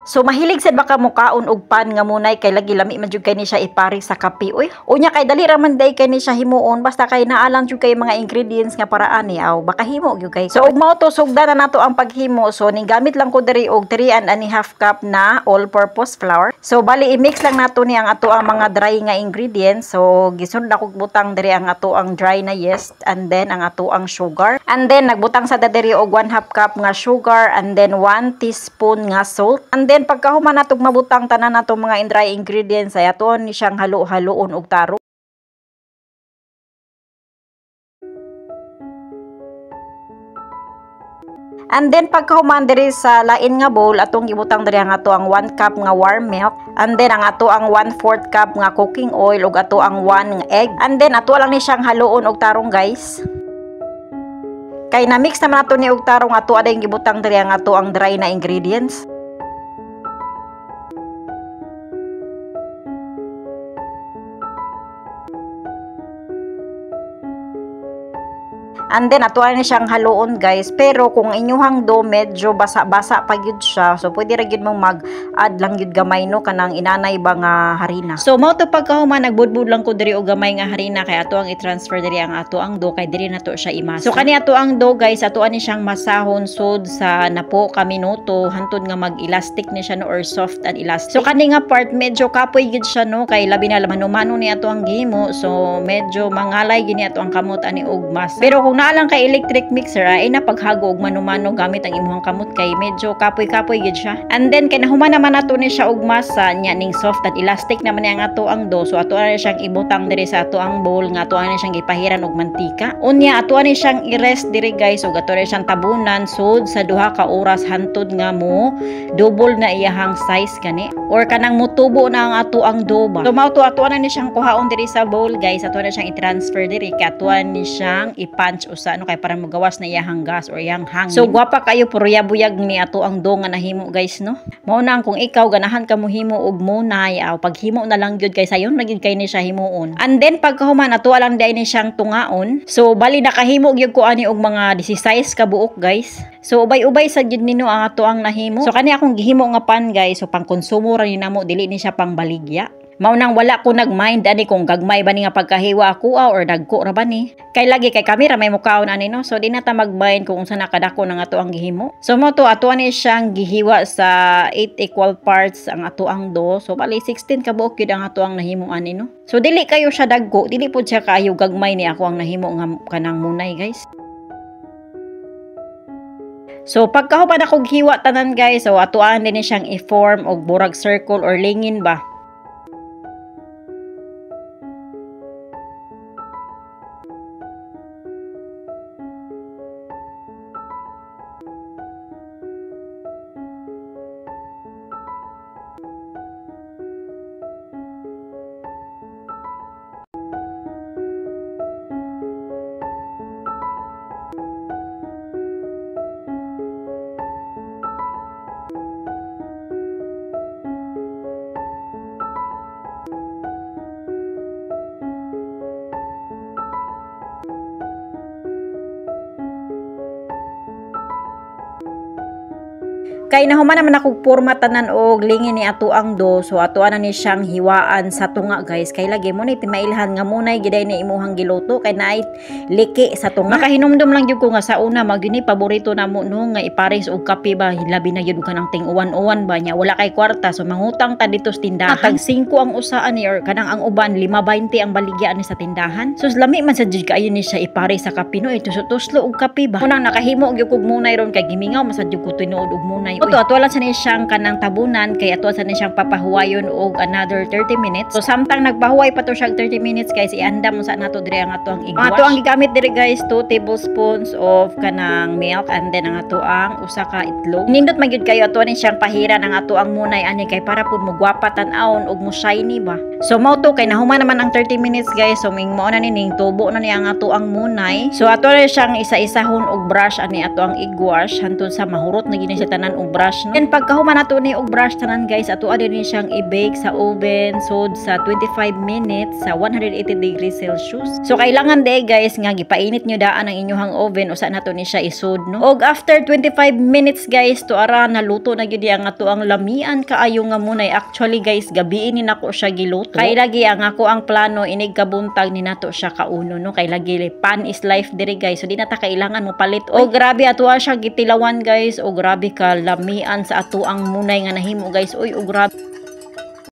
So mahilig sad baka mukaon og pan nga munay kay lagi lami man jud kay ni siya ipari sa kape oy. Unya kay dali ra man day kay ni siya himuon basta kay naalang jud kay mga ingredients nga para ani aw baka himo gyud kay. So ug mao to sugdan na nato ang paghimo. So ning gamit lang ko diri og 3 and a half cup na all purpose flour. So bali i-mix lang nato ni ang ato ang mga dry nga ingredients. So gisunod ako butang diri ang ato ang dry na yeast and then ang ato ang sugar. And then nagbutang sa diri og 1 half cup nga sugar and then 1 teaspoon nga salt. And then pagkahuman natong mabutang tanan natong mga dry ingredients ay aton ni siyang halo-haloon og taro. And then pagkahuman diri sa lain nga bowl atong gibutang diri ang ato ang 1 cup nga warm milk and then ang ato ang 1/4 cup nga cooking oil ug ato ang 1 egg. And then ato lang ni siyang haloon og tarong guys. Kay na mix naman ato ni og tarong ato aday gibutang diri ang ato ang dry na ingredients. And then atuan ni siyang haloon guys, pero kung inyuhang do medyo basa-basa pa gyud siya, so pwede ra gyud mong mag-add lang gyud gamay no kanang inanay ba nga harina. So mao to pagkahuman nagbudbud lang ko diri og gamay nga harina kay ato ang i-transfer diri ang ato ang do kay diri nato siya imasa. So kani ato ang do guys, atuan ni siyang masahon sud sa napo ka minuto hantod nga mag-elastic ni siya no or soft and elastic. So kani nga part medyo kapoy gyud siya no kay labi na manumano ni ato ang gihimo, so medyo mangalay gini ato ang kamot ani og masa. Pero kung naalang kay electric mixer ay napaghago og manumano gamit ang imuhang kamot kay medyo kapoy-kapoy gid siya. And then kay nahuman naman nato ni siya og masa nya ning soft at elastic naman ni ang ato ang do. So ato na siyang ibutang diri sa ato ang bowl nga ato na siyang gipahiran og mantika. Unya ato ni siyang i-rest diri guys ug ato na siyang tabunan sud sa duha ka oras hantod nga mo double na iyahang size kani or kanang mutubo na ang ato ang do ba. So mao to ato na ni siyang kuhaon diri sa bowl guys, ato na siyang i-transfer diri kay ato ni siyang i-punch usa ano kay para magawas na iyahang gas or iyang hangin. So gwapa kayo puruyab-buyag ni ato ang do nga nahimo guys no. Mao na kung ikaw ganahan ka mo himo og munay aw paghimo na lang gyud kay sayon na gyud kay ni siya himuon. And then pagkahuman ato lang day ni siyang tungaon. So bali nakahimo gyud ko ani og mga 16 ka buok guys. So ubay-ubay sa gyud nino ang ato ang nahimo. So kani akong gihimo nga pan guys, so pang konsumo ra ni namo dili ni siya pang baligya. Mao nang wala ko nag-mind ani kung gagmay ba ni nga pagkahiwa ako or dagko ra ba ni. Kay lagi kay kamera may mukaon ani no. So di na ta mag-mind kung unsa nakadako nang ato ang gihimo. So mo to ato ani siyang gihiwa sa 8 equal parts ang ato ang do. So bali 16 ka buok gyud ang ato ang nahimo ani no. So dili kayo siya dagko, dili pud siya kaayo gagmay ni ako ang nahimo nga kanang munay guys. So pagkahuman ako gihiwa tanan guys, so atuan din ni siyang i-form og burag circle or lingin ba. Kay nahuman naman ako porma tanan og lingin ni ato ang do, so ato na ni siyang hiwaan sa tunga guys. Kay lagi mo ni timailhan nga munay giday ni imuhang giluto kay naay liki sa tunga. Makahinumdum lang gyud ko nga sa una magini paborito na mo no nga ipares og kape ba, labi na gyud kanang ting uwan-uwan ba nya wala kay kwarta, so mangutang ta dito sa tindahan. Tag 5 ang usaan ni or kanang ang uban 5.20 ang baligya ni sa tindahan. So lami man sa jud kaayo ni siya ipares sa kape no, tuslo og kape ba. Unang nakahimo gyud kog munay ron kay gimingaw masad gyud ko tinuod og munay. Oto ato lang sa ni siyang kanang tabunan kay ato sa ni siyang papahuwayon og another 30 minutes. So samtang nagpahuway pa to siya 30 minutes guys, ianda mo sa nato diri ang ato ang igwash. Ato ang gigamit diri guys 2 tablespoons of kanang milk and then ang ato ang usa ka itlog. Nindot magyud kayo ato ni siyang pahiran ang ato ang munay ani kay para pud mo gwapa tan-awon og mo shiny ba. So mao to kay nahuman naman ang 30 minutes guys. So ming mao na ning tubo na niya ang ato ang munay. So ato na siyang isa-isahon og brush ani ato ang igwash hantod sa mahurot na gini siya tanan og brush no. And pagkahuman nato ni og brush tanan guys, ato din siyang i-bake sa oven so sa 25 minutes sa 180 degrees Celsius. So kailangan de guys nga gipainit nyo daan ang inyong oven usa nato ni siya isud no. Og after 25 minutes guys to ara naluto na gyud ang ato ang lamian kaayo nga munay. Actually guys gabi ni nako siya giluto. Kay lagi ang ako ang plano inig kabuntag ni nato siya kauno no. Kay lagi pan is life diri guys. So di na ta kailangan mo palit. O grabe ato siya gitilawan guys. O grabe ka lamian sa ato ang munay nga nahimo guys. Oy o grabe.